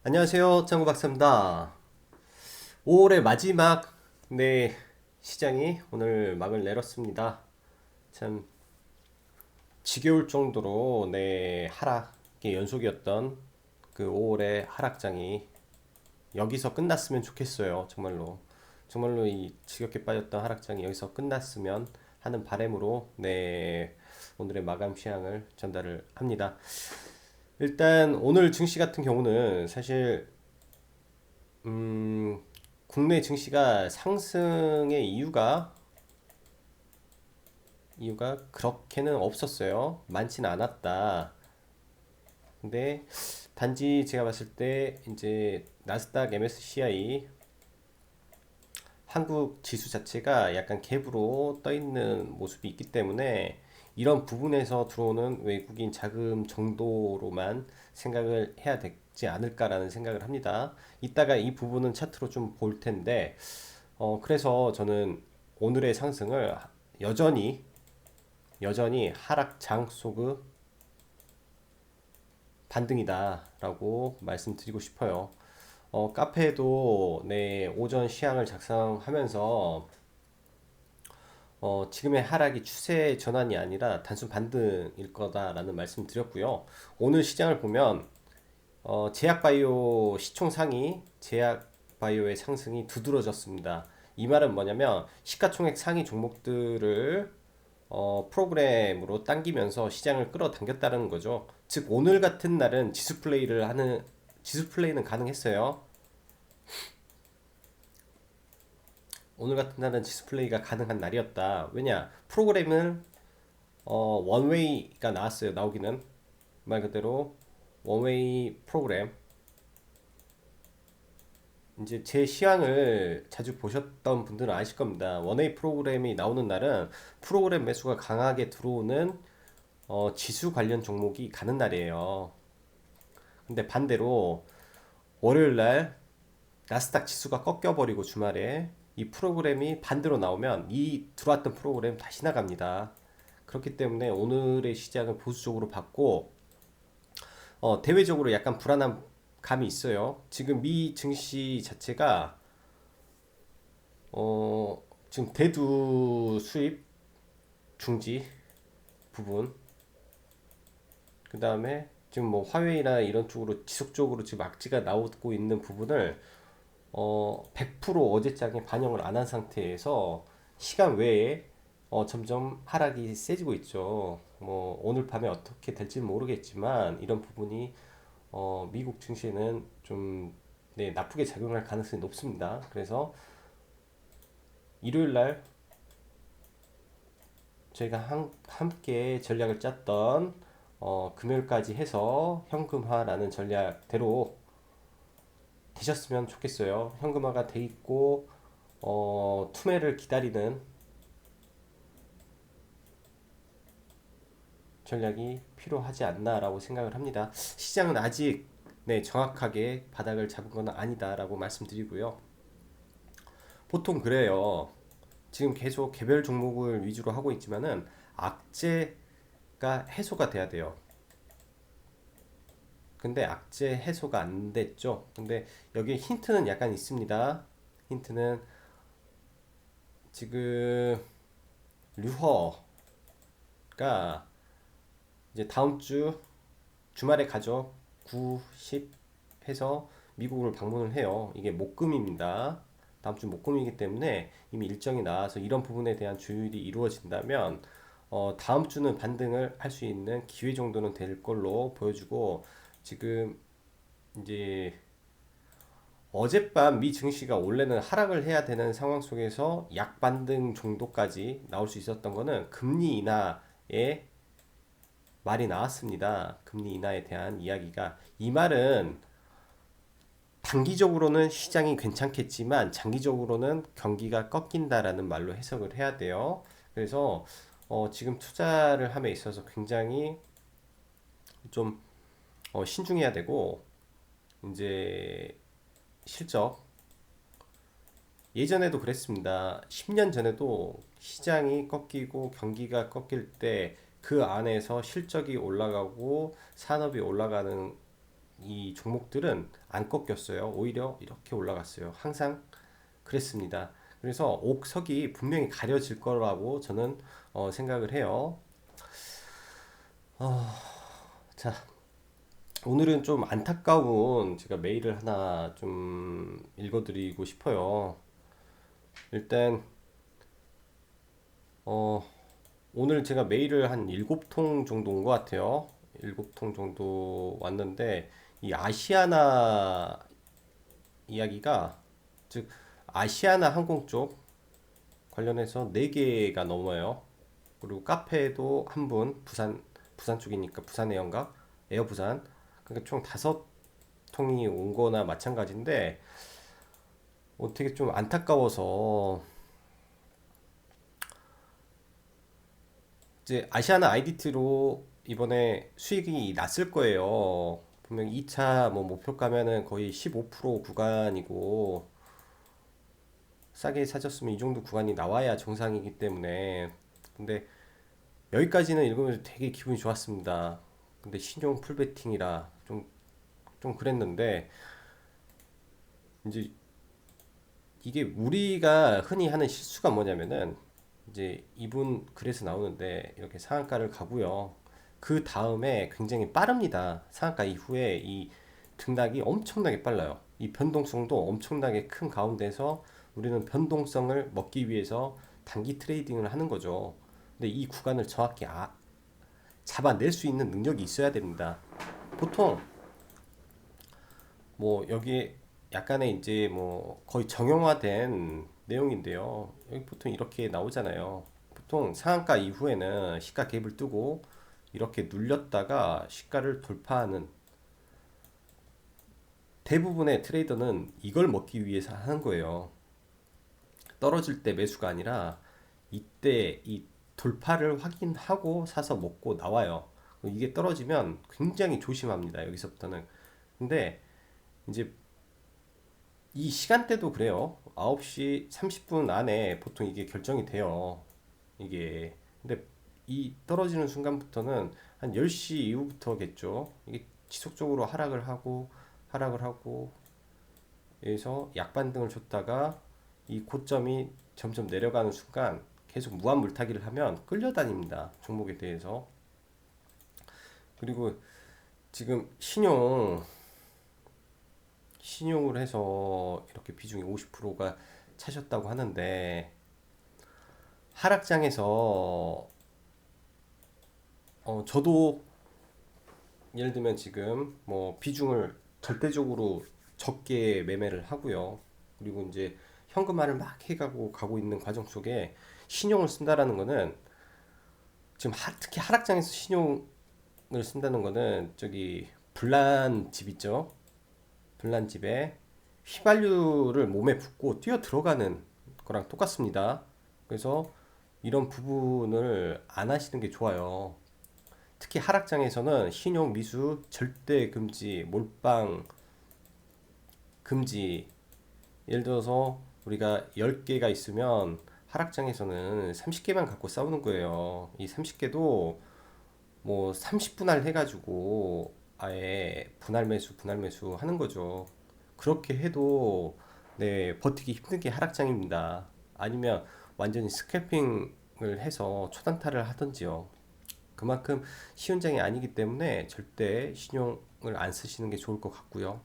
안녕하세요. 짱구 박사입니다. 5월의 마지막 시장이 오늘 막을 내렸습니다. 참 지겨울 정도로 하락의 연속이었던 그 5월의 하락장이 여기서 끝났으면 좋겠어요. 정말로 이 지겹게 빠졌던 하락장이 여기서 끝났으면 하는 바람으로 오늘의 마감 시향을 전달을 합니다. 일단 오늘 증시 같은 경우는 사실 음, 국내 증시가 상승의 이유가 그렇게는 없었어요. 많지는 않았다. 근데 단지 제가 봤을 때 이제 나스닥 MSCI 한국 지수 자체가 약간 갭으로 떠 있는 모습이 있기 때문에 이런 부분에서 들어오는 외국인 자금 정도로만 생각을 해야 되지 않을까라는 생각을 합니다. 이따가 이 부분은 차트로 좀 볼 텐데, 그래서 저는 오늘의 상승을 여전히 하락장 속의 반등이다라고 말씀드리고 싶어요. 카페에도 오전 시향을 작성하면서 지금의 하락이 추세 전환이 아니라 단순 반등일 거다라는 말씀 드렸고요. 오늘 시장을 보면 제약바이오 시총 상위 제약바이오의 상승이 두드러졌습니다. 이 말은 뭐냐면 시가총액 상위 종목들을 프로그램으로 당기면서 시장을 끌어당겼다는 거죠. 즉 오늘 같은 날은 지수 플레이는 가능했어요. 오늘 같은 날은 디스플레이가 가능한 날이었다. 왜냐? 프로그램은 원웨이가 나왔어요. 나오기는 말 그대로 원웨이 프로그램. 이제 제 시황을 자주 보셨던 분들은 아실 겁니다. 원웨이 프로그램이 나오는 날은 프로그램 매수가 강하게 들어오는 지수 관련 종목이 가는 날이에요. 근데 반대로 월요일 날 나스닥 지수가 꺾여버리고 주말에 이 프로그램이 반대로 나오면 이 들어왔던 프로그램 다시 나갑니다. 그렇기 때문에 오늘의 시장을 보수적으로 봤고 대외적으로 약간 불안한 감이 있어요. 지금 미 증시 자체가 지금 대두 수입 중지 부분, 그 다음에 지금 뭐 화웨이나 이런 쪽으로 지속적으로 지금 악재가 나오고 있는 부분을 100% 어제장에 반영을 안 한 상태에서 시간 외에 점점 하락이 세지고 있죠. 뭐 오늘 밤에 어떻게 될지는 모르겠지만 이런 부분이 미국 증시에는 좀 나쁘게 작용할 가능성이 높습니다. 그래서 일요일 날 저희가 함께 전략을 짰던 금요일까지 해서 현금화라는 전략대로 되셨으면 좋겠어요. 현금화가 돼 있고 투매를 기다리는 전략이 필요하지 않나라고 생각을 합니다. 시장은 아직 정확하게 바닥을 잡은 건 아니다라고 말씀드리고요. 보통 그래요. 지금 계속 개별 종목을 위주로 하고 있지만은 악재가 해소가 돼야 돼요. 근데 악재 해소가 안 됐죠. 근데 여기에 힌트는 약간 있습니다. 힌트는 지금 류허가 이제 다음 주 주말에 가죠. 9, 10 해서 미국을 방문을 해요. 이게 목금입니다. 다음 주 목금이기 때문에 이미 일정이 나와서 이런 부분에 대한 조율이 이루어진다면 다음 주는 반등을 할 수 있는 기회 정도는 될 걸로 보여주고 지금 이제 어젯밤 미 증시가 원래는 하락을 해야 되는 상황 속에서 약반등 정도까지 나올 수 있었던 거는 금리 인하의 말이 나왔습니다. 금리 인하에 대한 이야기가 이 말은 단기적으로는 시장이 괜찮겠지만 장기적으로는 경기가 꺾인다라는 말로 해석을 해야 돼요. 그래서 지금 투자를 함에 있어서 굉장히 좀 신중해야 되고 이제 실적 예전에도 그랬습니다. 10년 전에도 시장이 꺾이고 경기가 꺾일 때 그 안에서 실적이 올라가고 산업이 올라가는 이 종목들은 안 꺾였어요. 오히려 이렇게 올라갔어요. 항상 그랬습니다. 그래서 옥석이 분명히 가려질 거라고 저는 생각을 해요. 자, 오늘은 좀 안타까운 제가 메일을 하나 좀 읽어드리고 싶어요. 일단 어, 오늘 제가 메일을 한 7통 정도 온 것 같아요. 7통 정도 왔는데 이 아시아나 이야기가, 즉 아시아나 항공 쪽 관련해서 4개가 넘어요. 그리고 카페에도 한 분, 부산 쪽이니까 부산에어인가? 에어 부산. 그러니까 총 5통이 온 거나 마찬가지인데 어떻게 좀 안타까워서, 이제 아시아나 아이디티로 이번에 수익이 났을 거예요. 분명히 2차 뭐 목표가면은 거의 15% 구간이고, 싸게 사셨으면 이 정도 구간이 나와야 정상이기 때문에. 근데 여기까지는 읽으면서 되게 기분이 좋았습니다. 근데 신용 풀베팅이라 좀 그랬는데, 이제 이게 우리가 흔히 하는 실수가 뭐냐면은, 이제 이분 글에서 나오는데 이렇게 상한가를 가고요. 그 다음에 굉장히 빠릅니다. 상한가 이후에 이 등락이 엄청나게 빨라요. 이 변동성도 엄청나게 큰 가운데서 우리는 변동성을 먹기 위해서 단기 트레이딩을 하는 거죠. 근데 이 구간을 정확히 잡아낼 수 있는 능력이 있어야 됩니다. 보통 뭐 여기에 약간의 이제 뭐 거의 정형화된 내용인데요. 여기 보통 이렇게 나오잖아요. 보통 상한가 이후에는 시가 갭을 뜨고 이렇게 눌렸다가 시가를 돌파하는, 대부분의 트레이더는 이걸 먹기 위해서 하는 거예요. 떨어질 때 매수가 아니라 이때 이 돌파를 확인하고 사서 먹고 나와요. 이게 떨어지면 굉장히 조심합니다. 여기서부터는. 근데 이제 이 시간대도 그래요. 9시 30분 안에 보통 이게 결정이 돼요. 이게. 근데 이 떨어지는 순간부터는 한 10시 이후부터겠죠. 이게 지속적으로 하락을 하고 여기서 약반등을 줬다가 이 고점이 점점 내려가는 순간 계속 무한 물타기를 하면 끌려다닙니다. 종목에 대해서. 그리고 지금 신용을 해서 이렇게 비중이 50%가 차셨다고 하는데, 하락장에서 저도 예를 들면 지금 뭐 비중을 절대적으로 적게 매매를 하고요. 그리고 이제 현금화를 막 가고 있는 과정 속에 신용을 쓴다라는 거는, 지금 특히 하락장에서 신용을 쓴다는 거는 저기 불난 집 있죠. 불난 집에 휘발유를 몸에 붓고 뛰어 들어가는 거랑 똑같습니다. 그래서 이런 부분을 안 하시는 게 좋아요. 특히 하락장에서는 신용 미수 절대 금지, 몰빵 금지. 예를 들어서 우리가 10개가 있으면 하락장에서는 30개만 갖고 싸우는 거예요. 이 30개도 뭐 30분할 해가지고 아예 분할 매수 하는 거죠. 그렇게 해도 네, 버티기 힘든 게 하락장입니다. 아니면 완전히 스캘핑을 해서 초단타를 하든지요. 그만큼 쉬운 장이 아니기 때문에 절대 신용을 안 쓰시는 게 좋을 것 같고요.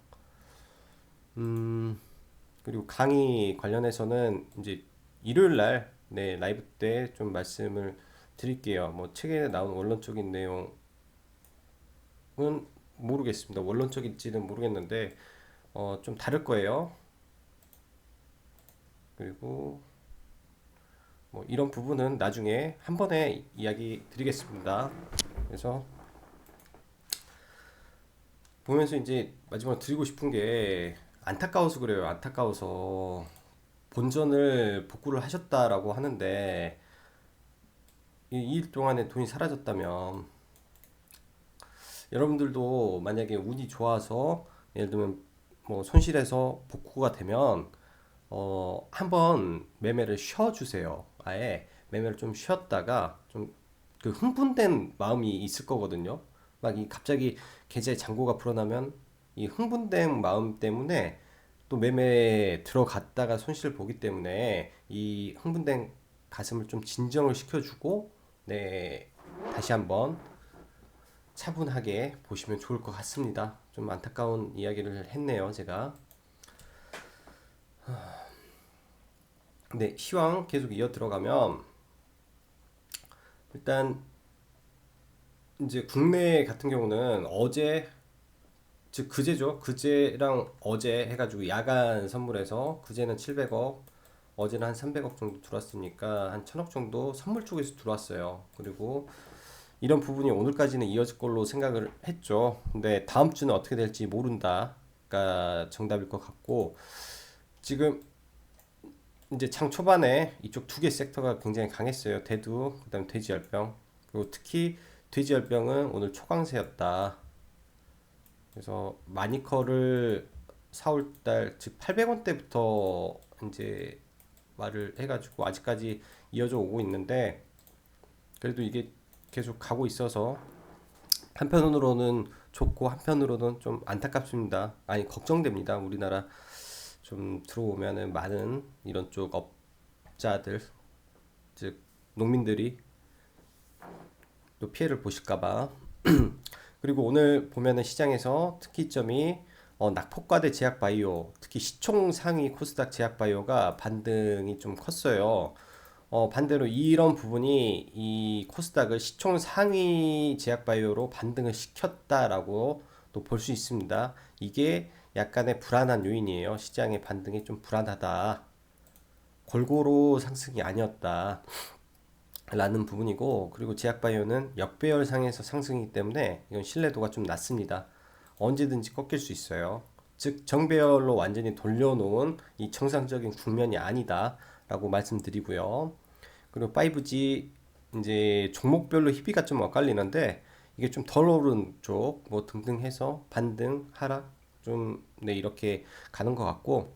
그리고 강의 관련해서는 이제 일요일 날, 네, 라이브 때 좀 말씀을 드릴게요. 뭐 책에 나온 원론적인 내용은 모르겠습니다. 원론적일지는 모르겠는데 좀 다를 거예요. 그리고 뭐 이런 부분은 나중에 한 번에 이야기 드리겠습니다. 그래서 보면서 이제 마지막으로 드리고 싶은 게, 안타까워서 그래요. 안타까워서 본전을 복구를 하셨다라고 하는데 이 일 동안에 돈이 사라졌다면, 여러분들도 만약에 운이 좋아서 예를 들면 뭐 손실해서 복구가 되면 한번 매매를 쉬어주세요. 아예 매매를 좀 쉬었다가 좀 그 흥분된 마음이 있을 거거든요. 막 이 갑자기 계좌에 잔고가 불어나면 이 흥분된 마음 때문에 또 매매에 들어갔다가 손실 보기 때문에 이 흥분된 가슴을 좀 진정을 시켜주고 네 다시 한번 차분하게 보시면 좋을 것 같습니다. 좀 안타까운 이야기를 했네요, 제가. 네, 시황 계속 이어 들어가면 일단 이제 국내 같은 경우는 어제 즉 그제죠. 그제랑 어제 해가지고 야간 선물해서 그제는 700억, 어제는 한 300억 정도 들어왔으니까 한 1000억 정도 선물 쪽에서 들어왔어요. 그리고 이런 부분이 오늘까지는 이어질 걸로 생각을 했죠. 근데 다음 주는 어떻게 될지 모른다가 정답일 것 같고 지금 이제 장 초반에 이쪽 두 개 섹터가 굉장히 강했어요. 대두, 그다음 돼지열병. 그리고 특히 돼지열병은 오늘 초강세였다. 그래서 마니커를 4월달 즉 800원대부터 이제 말을 해가지고 아직까지 이어져 오고 있는데 그래도 이게 계속 가고 있어서 한편으로는 좋고 한편으로는 좀 안타깝습니다. 아니 걱정됩니다. 우리나라 좀 들어오면은 많은 이런 쪽 업자들 즉 농민들이 또 피해를 보실까봐. 그리고 오늘 보면은 시장에서 특이점이 낙폭과대 제약바이오, 특히 시총 상위 코스닥 제약바이오가 반등이 좀 컸어요. 반대로 이런 부분이 이 코스닥을 시총 상위 제약바이오로 반등을 시켰다라고 또 볼 수 있습니다. 이게 약간의 불안한 요인이에요. 시장의 반등이 좀 불안하다. 골고루 상승이 아니었다. 라는 부분이고, 그리고 제약바이오는 역배열상에서 상승이기 때문에 이건 신뢰도가 좀 낮습니다. 언제든지 꺾일 수 있어요. 즉 정배열로 완전히 돌려놓은 이 정상적인 국면이 아니다 라고 말씀드리고요. 그리고 5G 이제 종목별로 희비가 좀 엇갈리는데 이게 좀 덜 오른 쪽 뭐 등등 해서 반등 하락 좀 네 이렇게 가는 것 같고,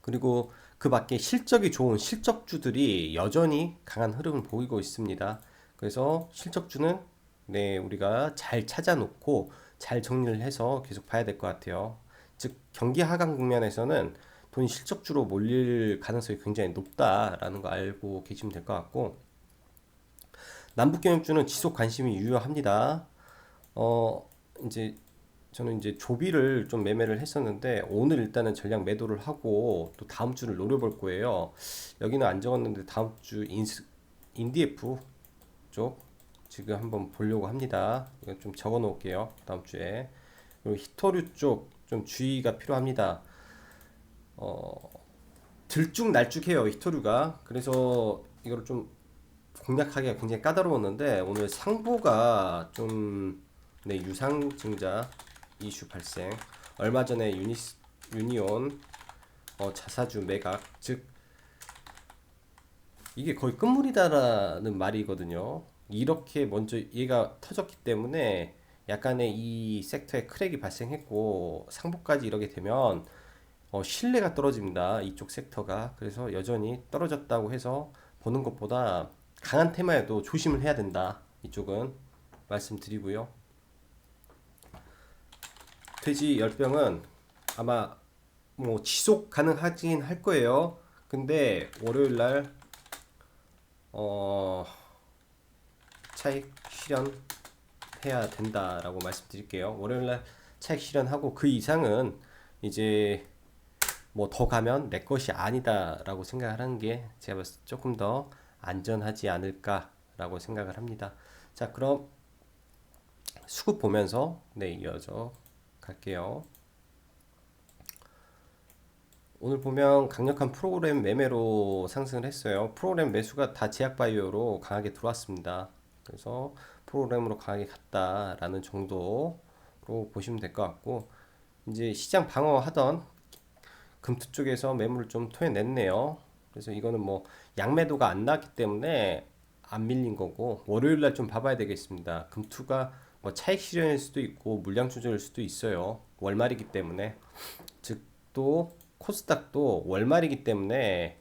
그리고 그 밖에 실적이 좋은 실적주들이 여전히 강한 흐름을 보이고 있습니다. 그래서 실적주는 네, 우리가 잘 찾아놓고 잘 정리를 해서 계속 봐야 될 것 같아요. 즉, 경기 하강 국면에서는 돈이 실적주로 몰릴 가능성이 굉장히 높다라는 거 알고 계시면 될 것 같고, 남북경협주는 지속 관심이 유효합니다. 어, 이제 저는 이제 조비를 좀 매매를 했었는데 오늘 일단은 전량 매도를 하고 또 다음 주를 노려볼 거예요. 여기는 안 적었는데 다음 주 인디에프 쪽 지금 한번 보려고 합니다. 이거 좀 적어 놓을게요. 다음 주에. 그리고 히토류 쪽 좀 주의가 필요합니다. 어, 들쭉날쭉해요, 히토류가. 그래서 이걸 좀 공략하기가 굉장히 까다로웠는데 오늘 상보가 좀 네, 유상증자 이슈 발생. 얼마 전에 유니온 자사주 매각, 즉 이게 거의 끝물이다라는 말이거든요. 이렇게 먼저 얘가 터졌기 때문에 약간의 이 섹터에 크랙이 발생했고 상보까지 이러게 되면 신뢰가 떨어집니다. 이쪽 섹터가. 그래서 여전히 떨어졌다고 해서 보는 것보다 강한 테마에도 조심을 해야 된다. 이쪽은 말씀드리고요. 돼지 열병은 아마 뭐 지속 가능하긴 할 거예요. 근데 월요일 날 차익 실현해야 된다라고 말씀드릴게요. 월요일 날 차익 실현하고 그 이상은 이제 뭐 더 가면 내 것이 아니다라고 생각을 하는 게 제가 봤을 때 조금 더 안전하지 않을까라고 생각을 합니다. 자, 그럼 수급 보면서 네 이어져 갈게요. 오늘 보면 강력한 프로그램 매매로 상승을 했어요. 프로그램 매수가 다 제약바이오로 강하게 들어왔습니다. 그래서 프로그램으로 강하게 갔다라는 정도로 보시면 될 것 같고, 이제 시장 방어하던 금투 쪽에서 매물을 좀 토해냈네요. 그래서 이거는 뭐 양매도가 안 나왔기 때문에 안 밀린 거고, 월요일 날 좀 봐봐야 되겠습니다. 금투가 뭐 차익 실현일 수도 있고 물량 조절일 수도 있어요. 월말이기 때문에. 즉 또 코스닥도 월말이기 때문에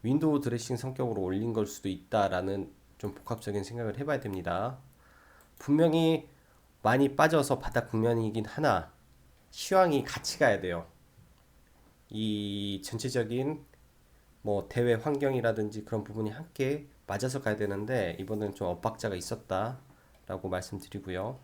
윈도우 드레싱 성격으로 올린 걸 수도 있다라는 좀 복합적인 생각을 해봐야 됩니다. 분명히 많이 빠져서 바닥 국면이긴 하나 시황이 같이 가야 돼요. 이 전체적인 뭐 대외 환경이라든지 그런 부분이 함께 맞아서 가야 되는데 이번에는 좀 엇박자가 있었다라고 말씀드리고요.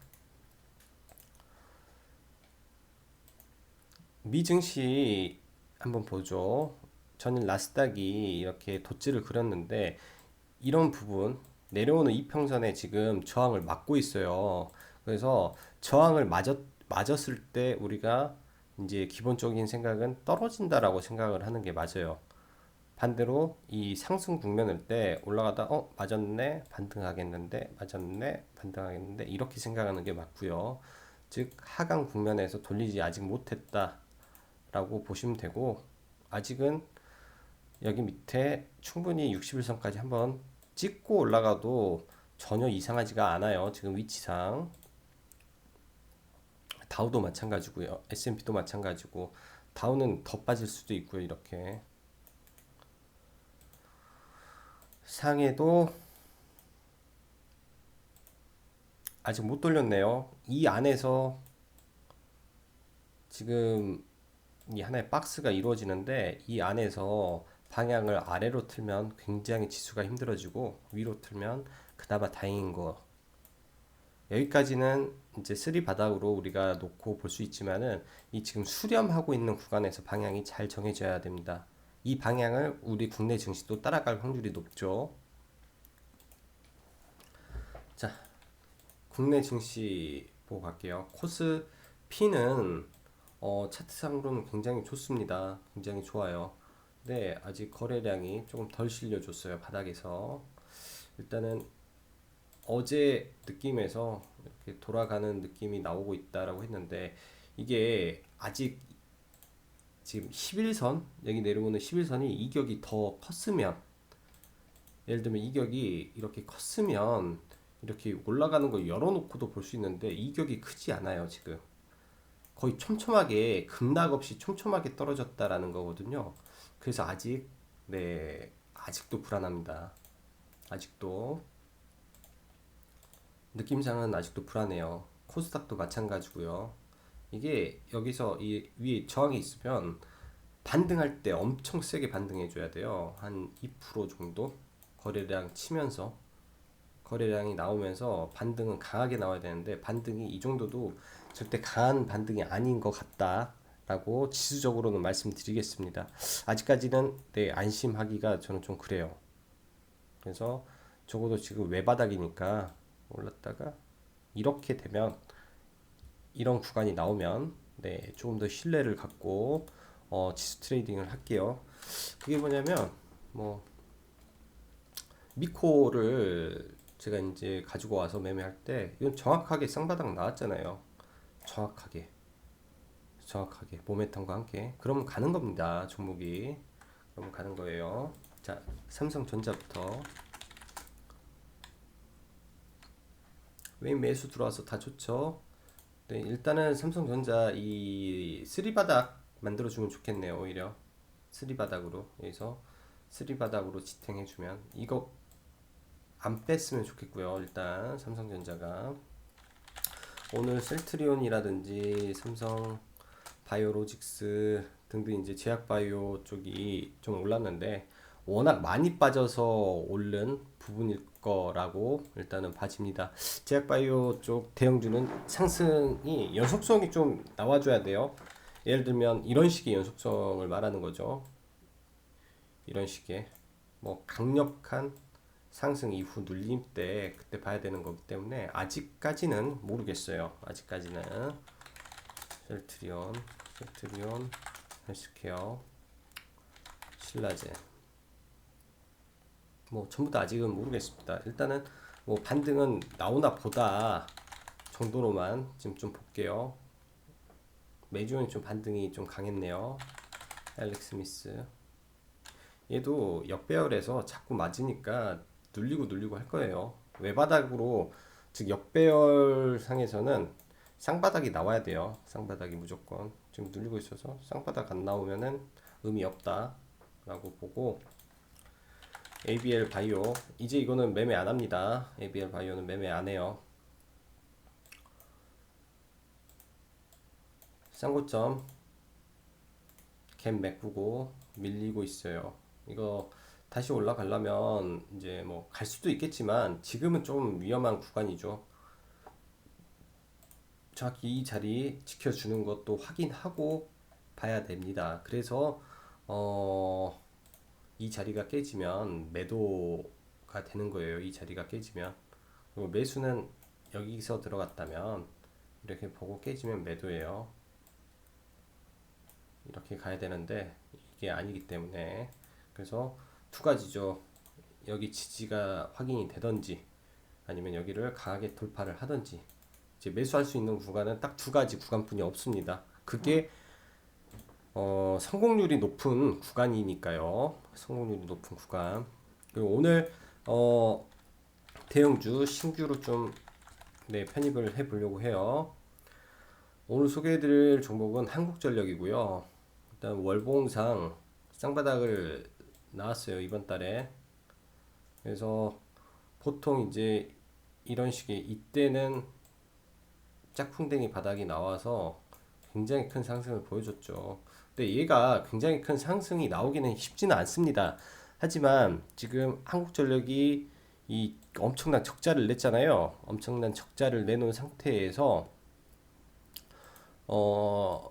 미 증시 한번 보죠. 저는 나스닥이 이렇게 덧줄을 그렸는데 이런 부분 내려오는 이평선에 지금 저항을 막고 있어요. 그래서 저항을 맞았을 때 우리가 이제 기본적인 생각은 떨어진다라고 생각을 하는 게 맞아요. 반대로 이 상승 국면일 때 올라가다 맞았네 반등하겠는데 맞았네 반등하겠는데 이렇게 생각하는 게 맞고요. 즉 하강 국면에서 돌리지 아직 못했다라고 보시면 되고 아직은 여기 밑에 충분히 60일선까지 한번 찍고 올라가도 전혀 이상하지가 않아요. 지금 위치상 다우도 마찬가지고요. S&P도 마찬가지고 다우는 더 빠질 수도 있고요. 이렇게 상해도 아직 못 돌렸네요. 이 안에서 지금 이 하나의 박스가 이루어지는데 이 안에서 방향을 아래로 틀면 굉장히 지수가 힘들어지고 위로 틀면 그나마 다행인 거. 여기까지는 이제 쓰리 바닥으로 우리가 놓고 볼 수 있지만은 이 지금 수렴하고 있는 구간에서 방향이 잘 정해져야 됩니다. 이 방향을 우리 국내 증시도 따라갈 확률이 높죠. 자, 국내 증시 보고 갈게요. 코스피는 차트상으로는 굉장히 좋습니다. 굉장히 좋아요. 근데 아직 거래량이 조금 덜 실려줬어요. 바닥에서. 일단은 어제 느낌에서 이렇게 돌아가는 느낌이 나오고 있다라고 했는데 이게 아직 지금 11선 여기 내려오는 11선이 이격이 더 컸으면 예를 들면 이격이 이렇게 컸으면 이렇게 올라가는 거 열어놓고도 볼 수 있는데 이격이 크지 않아요. 지금 거의 촘촘하게 급락 없이 촘촘하게 떨어졌다라는 거거든요. 그래서 아직 아직도 불안합니다. 아직도 느낌상은 아직도 불안해요. 코스닥도 마찬가지고요. 이게 여기서 이 위에 저항이 있으면 반등할 때 엄청 세게 반등해 줘야 돼요. 한 2% 정도 거래량 치면서 거래량이 나오면서 반등은 강하게 나와야 되는데 반등이 이 정도도 절대 강한 반등이 아닌 것 같다라고 지수적으로는 말씀드리겠습니다. 아직까지는 안심하기가 저는 좀 그래요. 그래서 적어도 지금 외바닥이니까 올랐다가 이렇게 되면 이런 구간이 나오면 조금 더 신뢰를 갖고 지수 트레이딩을 할게요. 그게 뭐냐면 뭐 미코를 제가 이제 가지고 와서 매매할 때 이건 정확하게 쌍바닥 나왔잖아요. 정확하게 모멘텀과 함께 그러면 가는 겁니다. 종목이 그러면 가는 거예요. 자, 삼성전자부터 왜 매수 들어와서 다 좋죠. 일단은 삼성전자 이 쓰리바닥 만들어주면 좋겠네요. 오히려 쓰리바닥으로 여기서 쓰리바닥으로 지탱해주면 이거 안 뺐으면 좋겠고요. 일단 삼성전자가 오늘 셀트리온이라든지 삼성 바이오로직스 등등 이제 제약바이오 쪽이 좀 올랐는데 워낙 많이 빠져서 오른 부분일 거라고 일단은 봐집니다. 제약바이오 쪽 대형주는 상승이 연속성이 좀 나와줘야 돼요. 예를 들면 이런 식의 연속성을 말하는 거죠. 이런 식의 뭐 강력한 상승 이후 눌림 때 그때 봐야 되는 거기 때문에 아직까지는 모르겠어요. 아직까지는 셀트리온, 헬스케어, 신라젠 뭐 전부 다 아직은 모르겠습니다. 일단은 뭐 반등은 나오나 보다 정도로만 지금 좀 볼게요. 매주는 좀 반등이 좀 강했네요. 알렉스미스 얘도 역배열에서 자꾸 맞으니까 눌리고 할 거예요. 외바닥으로 즉 역배열 상에서는 쌍바닥이 나와야 돼요. 쌍바닥이 무조건 지금 눌리고 있어서 쌍바닥 안 나오면은 의미 없다 라고 보고 ABL 바이오 이제 이거는 매매 안 합니다. ABL 바이오는 매매 안 해요. 쌍고점 갭 메꾸고 밀리고 있어요. 이거 다시 올라가려면 이제 뭐 갈 수도 있겠지만 지금은 좀 위험한 구간이죠. 정확히 이 자리 지켜주는 것도 확인하고 봐야 됩니다. 그래서 어, 이 자리가 깨지면 매도가 되는 거예요. 이 자리가 깨지면. 그리고 매수는 여기서 들어갔다면 이렇게 보고 깨지면 매도예요. 이렇게 가야 되는데 이게 아니기 때문에 그래서 두 가지죠. 여기 지지가 확인이 되던지 아니면 여기를 강하게 돌파를 하던지 이제 매수할 수 있는 구간은 딱 두 가지 구간뿐이 없습니다. 그게 성공률이 높은 구간이니까요. 성공률이 높은 구간. 그리고 오늘 대형주 신규로 좀 편입을 해 보려고 해요. 오늘 소개해드릴 종목은 한국전력이고요. 일단 월봉상 쌍바닥을 나왔어요 이번 달에. 그래서 보통 이제 이런 식의 이때는 짝풍댕이 바닥이 나와서 굉장히 큰 상승을 보여줬죠. 근데 얘가 굉장히 큰 상승이 나오기는 쉽지는 않습니다. 하지만 지금 한국전력이 이 엄청난 적자를 냈잖아요. 엄청난 적자를 내놓은 상태에서 어,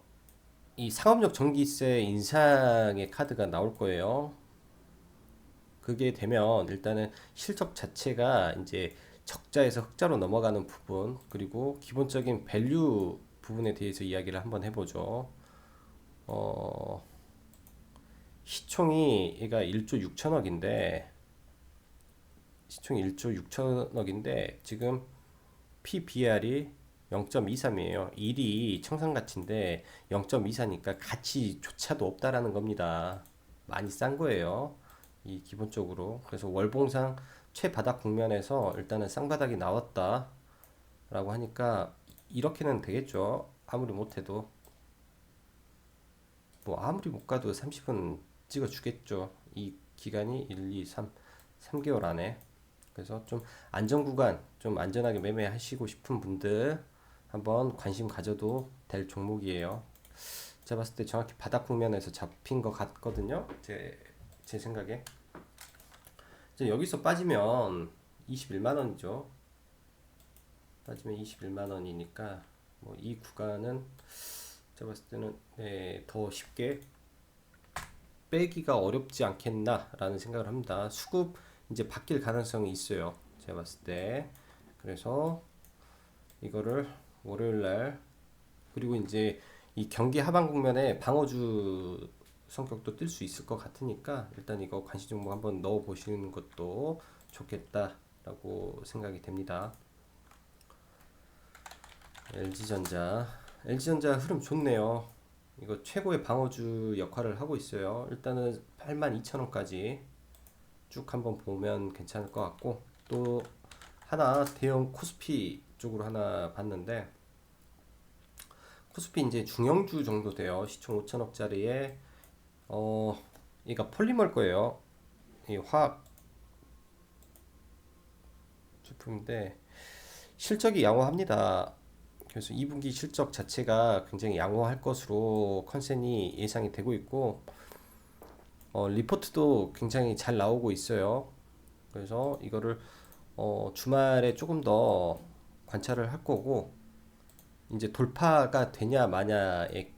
이 상업용 전기세 인상의 카드가 나올 거예요. 그게 되면 일단은 실적 자체가 이제 적자에서 흑자로 넘어가는 부분, 그리고 기본적인 밸류 부분에 대해서 이야기를 한번 해보죠. 어, 시총이 얘가 1조 6천억인데 시총이 1조 6천억인데 지금 PBR이 0.23이에요. 1이 청산가치인데 0.24니까 가치조차도 없다라는 겁니다. 많이 싼 거예요. 이 기본적으로. 그래서 월봉상 최바닥 국면에서 일단은 쌍바닥이 나왔다라고 하니까 이렇게는 되겠죠. 아무리 못해도 뭐 아무리 못 가도 30은 찍어 주겠죠. 이 기간이 1, 2, 3개월 안에. 그래서 좀 안전 구간, 좀 안전하게 매매하시고 싶은 분들 한번 관심 가져도 될 종목이에요. 제가 봤을 때 정확히 바닥 국면에서 잡힌 것 같거든요. 제 생각에. 이제 여기서 빠지면 21만 원이죠. 빠지면 21만 원이니까 뭐 이 구간은 제가 봤을 때는 더 쉽게 빼기가 어렵지 않겠나라는 생각을 합니다. 수급 이제 바뀔 가능성이 있어요. 제가 봤을 때. 그래서 이거를 월요일 날 그리고 이제 이 경기 하반 국면에 방어주 성격도 뜰 수 있을 것 같으니까 일단 이거 관심 종목 한번 넣어 보시는 것도 좋겠다라고 생각이 됩니다. LG전자. LG전자 흐름 좋네요. 이거 최고의 방어주 역할을 하고 있어요. 일단은 82,000원까지 쭉 한번 보면 괜찮을 것 같고 또 하나 대형 코스피 쪽으로 하나 봤는데 코스피 이제 중형주 정도 돼요. 시총 5천억짜리에 얘가 폴리머일 거예요. 이 화학 제품인데 실적이 양호합니다. 그래서 2분기 실적 자체가 굉장히 양호할 것으로 컨센이 예상이 되고 있고 리포트도 굉장히 잘 나오고 있어요. 그래서 이거를 주말에 조금 더 관찰을 할 거고 이제 돌파가 되냐 마냐의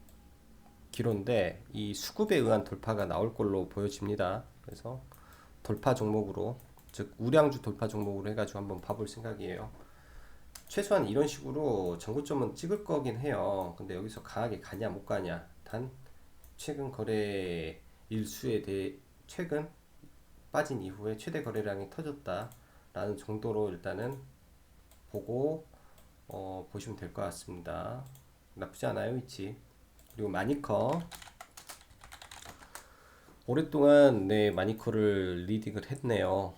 기로인데 이 수급에 의한 돌파가 나올 걸로 보여집니다. 그래서 돌파 종목으로 즉 우량주 돌파 종목으로 해가지고 한번 봐볼 생각이에요. 최소한 이런 식으로 전고점은 찍을 거긴 해요. 근데 여기서 강하게 가냐 못 가냐 단 최근 거래 일수에 대해 최근 빠진 이후에 최대 거래량이 터졌다라는 정도로 일단은 보고 보시면 될 것 같습니다. 나쁘지 않아요 위치. 그리고 마니커 오랫동안 마니커를 리딩을 했네요.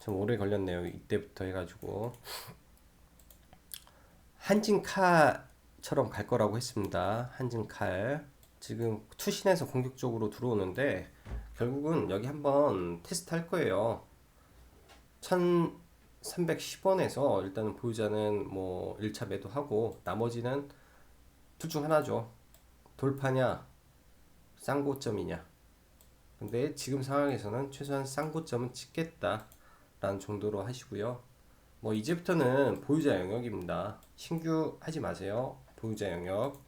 좀 오래 걸렸네요. 이때부터 해가지고 한진칼처럼 갈 거라고 했습니다. 한진칼 지금 투신해서 공격적으로 들어오는데 결국은 여기 한번 테스트 할 거예요. 1310원에서 일단은 보유자는 뭐 1차 매도하고 나머지는 둘 중 하나죠. 돌파냐 쌍고점이냐. 근데 지금 상황에서는 최소한 쌍고점은 찍겠다라는 정도로 하시고요. 뭐 이제부터는 보유자 영역입니다. 신규 하지 마세요. 보유자 영역.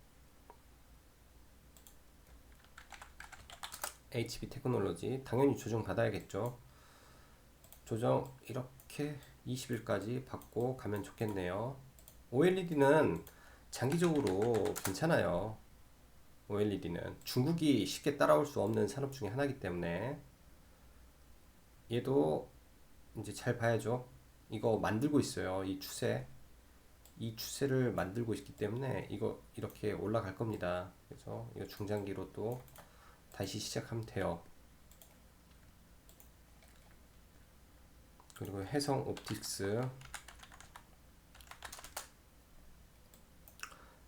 HB 테크놀로지 당연히 조정 받아야겠죠. 조정 이렇게 20일까지 받고 가면 좋겠네요. OLED는 장기적으로 괜찮아요. OLED는 중국이 쉽게 따라올 수 없는 산업 중에 하나이기 때문에 얘도 이제 잘 봐야죠. 이거 만들고 있어요. 이 추세를 만들고 있기 때문에 이거 이렇게 올라갈 겁니다. 그래서 이거 중장기로 또 다시 시작하면 돼요. 그리고 해성 옵틱스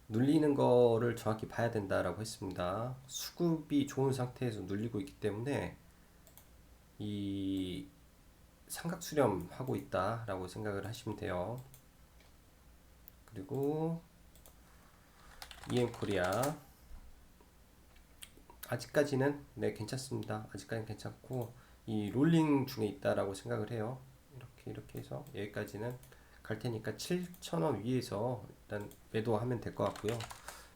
눌리는 거를 정확히 봐야 된다라고 했습니다. 수급이 좋은 상태에서 눌리고 있기 때문에 이 삼각 수렴하고 있다라고 생각을 하시면 돼요. 그리고 EM코리아 아직까지는 네 괜찮습니다. 아직까지는 괜찮고 이 롤링 중에 있다라고 생각을 해요. 이렇게 해서 여기까지는 갈 테니까 7,000원 위에서 일단 매도하면 될 것 같고요.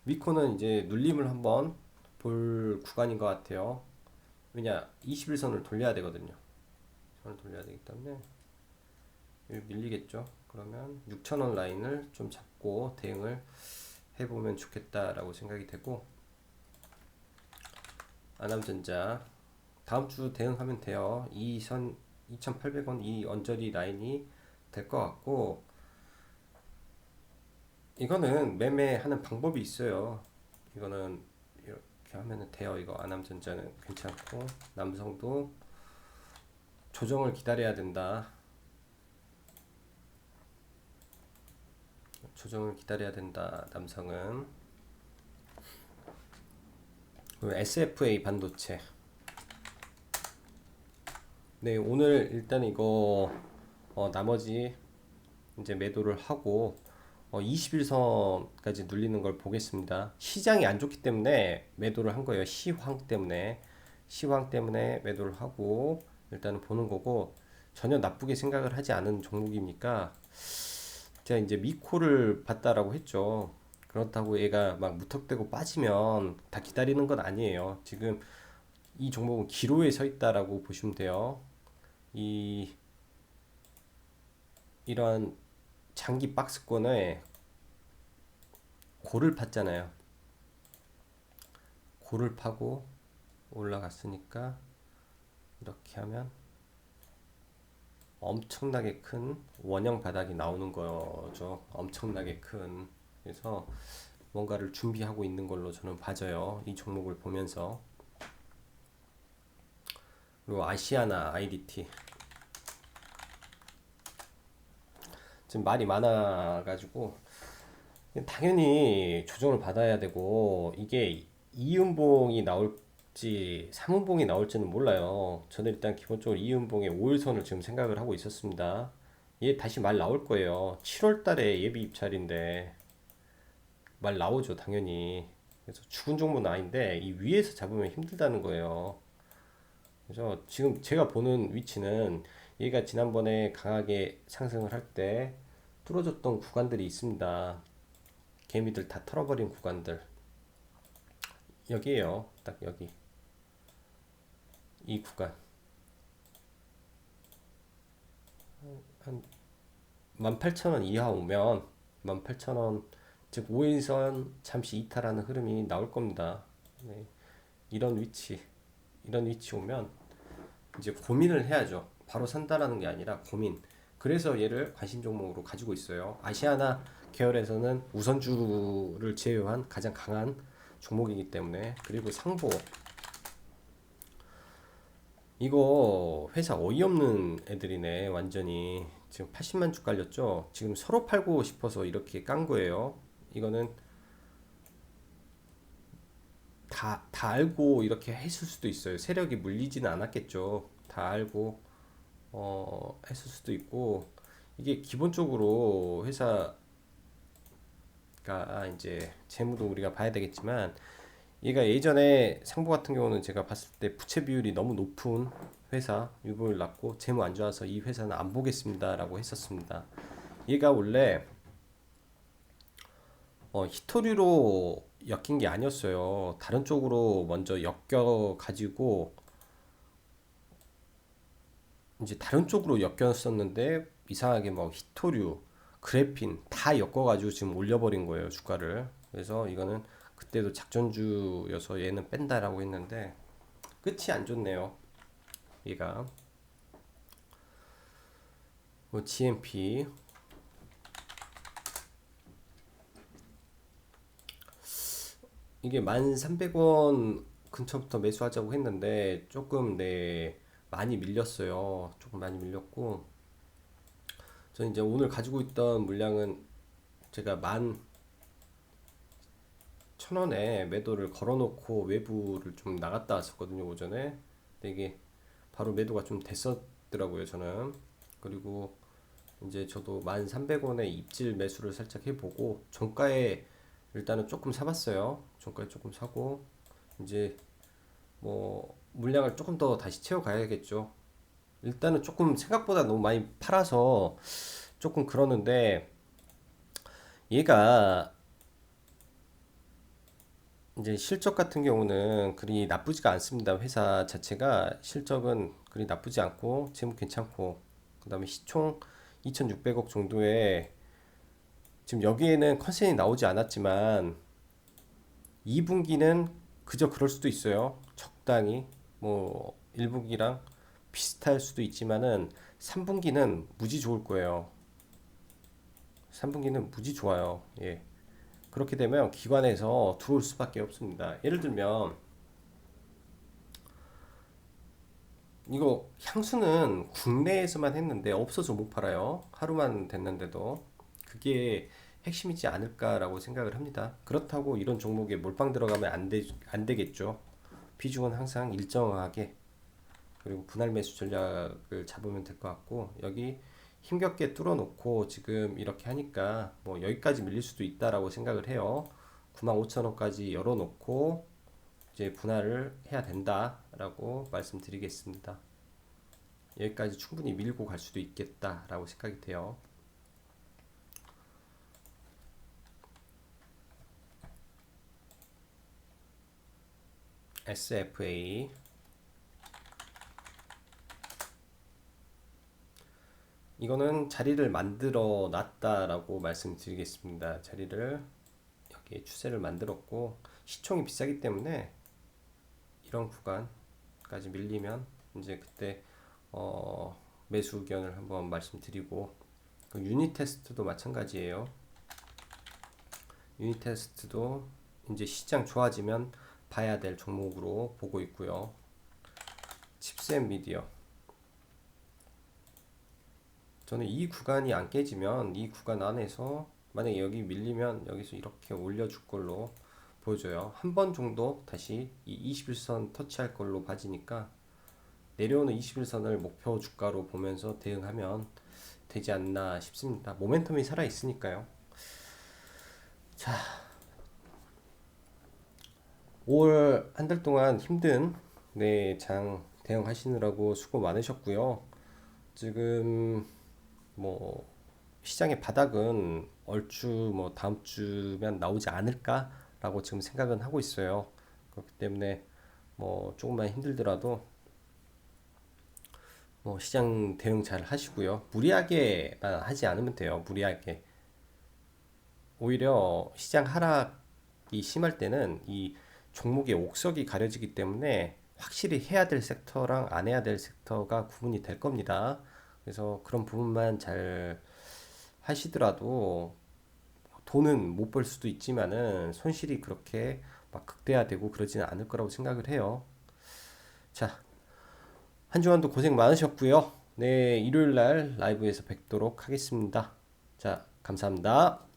위코는 이제 눌림을 한번 볼 구간인 것 같아요. 왜냐 21선을 돌려야 되거든요. 선을 돌려야 되기 때문에 밀리겠죠. 그러면 6,000원 라인을 좀 잡고 대응을 해보면 좋겠다라고 생각이 되고, 아남전자 다음 주 대응하면 돼요. 이 선 2,800원 이 언저리 라인이 될 것 같고, 이거는 매매하는 방법이 있어요. 이거는 이렇게 하면 돼요. 이거 아남전자는 괜찮고, 남성도 조정을 기다려야 된다. 조정을 기다려야 된다. 남성은. 그리고 SFA 반도체. 네, 오늘 일단 이거 나머지 이제 매도를 하고 21선까지 눌리는 걸 보겠습니다. 시장이 안 좋기 때문에 매도를 한 거예요. 시황 때문에 매도를 하고 일단은 보는 거고, 전혀 나쁘게 생각을 하지 않은 종목이니까. 제가 이제 미코를 봤다라고 했죠. 그렇다고 얘가 막 무턱대고 빠지면 다 기다리는 건 아니에요. 지금 이 종목은 기로에 서 있다라고 보시면 돼요. 이러한 장기 박스권에 고를 팠잖아요. 고를 파고 올라갔으니까 이렇게 하면 엄청나게 큰 원형 바닥이 나오는 거죠. 엄청나게 큰. 그래서 뭔가를 준비하고 있는 걸로 저는 봐져요. 이 종목을 보면서. 그리고 아시아나 IDT 지금 말이 많아가지고 당연히 조정을 받아야 되고, 이게 2음봉이 나올지 3음봉이 나올지는 몰라요. 저는 일단 기본적으로 2음봉의 5일선을 지금 생각을 하고 있었습니다. 얘 다시 말 나올 거예요. 7월 달에 예비 입찰인데 말 나오죠, 당연히. 그래서 죽은 종목은 아닌데 이 위에서 잡으면 힘들다는 거예요. 그래서 지금 제가 보는 위치는 얘가 지난번에 강하게 상승을 할 때 뚫어졌던 구간들이 있습니다. 개미들 다 털어버린 구간들. 여기에요. 딱 여기. 이 구간. 한 18,000원 이하 오면 18,000원, 즉 5일선 잠시 이탈하는 흐름이 나올 겁니다. 네. 이런 위치. 이런 위치 오면 이제 고민을 해야죠. 바로 산다라는 게 아니라 고민. 그래서 얘를 관심 종목으로 가지고 있어요. 아시아나 계열에서는 우선주를 제외한 가장 강한 종목이기 때문에. 그리고 상보, 이거 회사 어이없는 애들이네. 완전히 지금 80만 주 깔렸죠. 지금 서로 팔고 싶어서 이렇게 깐 거예요. 이거는 다 알고 이렇게 했을 수도 있어요. 세력이 물리지는 않았겠죠. 다 알고 했을 수도 있고, 이게 기본적으로 회사가 이제 재무도 우리가 봐야 되겠지만 얘가 예전에 상보 같은 경우는 제가 봤을 때 부채 비율이 너무 높은 회사 유보율 낮고 재무 안 좋아서 이 회사는 안 보겠습니다라고 했었습니다. 얘가 원래 히토리로 엮인 게 아니었어요. 다른 쪽으로 먼저 엮여 가지고 이제 다른 쪽으로 엮였었는데 이상하게 뭐 히토류, 그래핀 다 엮어가지고 지금 올려버린 거예요 주가를. 그래서 이거는 그때도 작전주여서 얘는 뺀다라고 했는데 끝이 안 좋네요. 얘가 뭐 GMP 이게 1,300원 근처부터 매수하자고 했는데 조금 많이 밀렸어요. 조금 많이 밀렸고 저는 이제 오늘 가지고 있던 물량은 제가 11,000원에 매도를 걸어놓고 외부를 좀 나갔다 왔었거든요 오전에. 근데 이게 바로 매도가 좀 됐었더라고요 저는. 그리고 이제 저도 1,300원에 입질 매수를 살짝 해보고 종가에 일단은 조금 사봤어요. 종가에 조금 사고 이제 뭐 물량을 조금 더 다시 채워가야겠죠. 일단은 조금 생각보다 너무 많이 팔아서 조금 그러는데 얘가 이제 실적 같은 경우는 그리 나쁘지가 않습니다. 회사 자체가 실적은 그리 나쁘지 않고 재무 괜찮고 그다음에 시총 2,600억 정도에 지금 여기에는 컨센이 나오지 않았지만 2분기는 그저 그럴 수도 있어요. 적당히 뭐 1분기랑 비슷할 수도 있지만은 3분기는 무지 좋을 거예요. 3분기는 무지 좋아요. 예. 그렇게 되면 기관에서 들어올 수밖에 없습니다. 예를 들면 이거 향수는 국내에서만 했는데 없어서 못 팔아요. 하루만 됐는데도 그게 핵심이지 않을까라고 생각을 합니다. 그렇다고 이런 종목에 몰빵 들어가면 안 되겠죠. 비중은 항상 일정하게 그리고 분할 매수 전략을 잡으면 될 것 같고 여기 힘겹게 뚫어놓고 지금 이렇게 하니까 뭐 여기까지 밀릴 수도 있다라고 생각을 해요. 95,000원까지 열어놓고 이제 분할을 해야 된다라고 말씀드리겠습니다. 여기까지 충분히 밀고 갈 수도 있겠다라고 생각이 돼요. SFA 이거는 자리를 만들어 놨다라고 말씀드리겠습니다. 자리를 여기에 추세를 만들었고 시총이 비싸기 때문에 이런 구간까지 밀리면 이제 그때 매수 의견을 한번 말씀드리고 그 유닛 테스트도 마찬가지예요. 유닛 테스트도 이제 시장 좋아지면 봐야 될 종목으로 보고 있고요. 칩셋 미디어 저는 이 구간이 안 깨지면 이 구간 안에서 만약에 여기 밀리면 여기서 이렇게 올려줄 걸로 보여줘요. 한 번 정도 다시 이 21선 터치할 걸로 봐지니까 내려오는 21선을 목표 주가로 보면서 대응하면 되지 않나 싶습니다. 모멘텀이 살아 있으니까요. 자, 5월 한 달 동안 힘든 장 대응하시느라고 수고 많으셨고요. 지금 뭐 시장의 바닥은 얼추 뭐 다음 주면 나오지 않을까라고 지금 생각은 하고 있어요. 그렇기 때문에 뭐 조금만 힘들더라도 뭐 시장 대응 잘 하시고요. 무리하게만 하지 않으면 돼요. 무리하게. 오히려 시장 하락이 심할 때는 이 종목의 옥석이 가려지기 때문에 확실히 해야 될 섹터랑 안 해야 될 섹터가 구분이 될 겁니다. 그래서 그런 부분만 잘 하시더라도 돈은 못 벌 수도 있지만은 손실이 그렇게 막 극대화되고 그러지는 않을 거라고 생각을 해요. 자, 한 주간도 고생 많으셨고요. 네, 일요일 날 라이브에서 뵙도록 하겠습니다. 자, 감사합니다.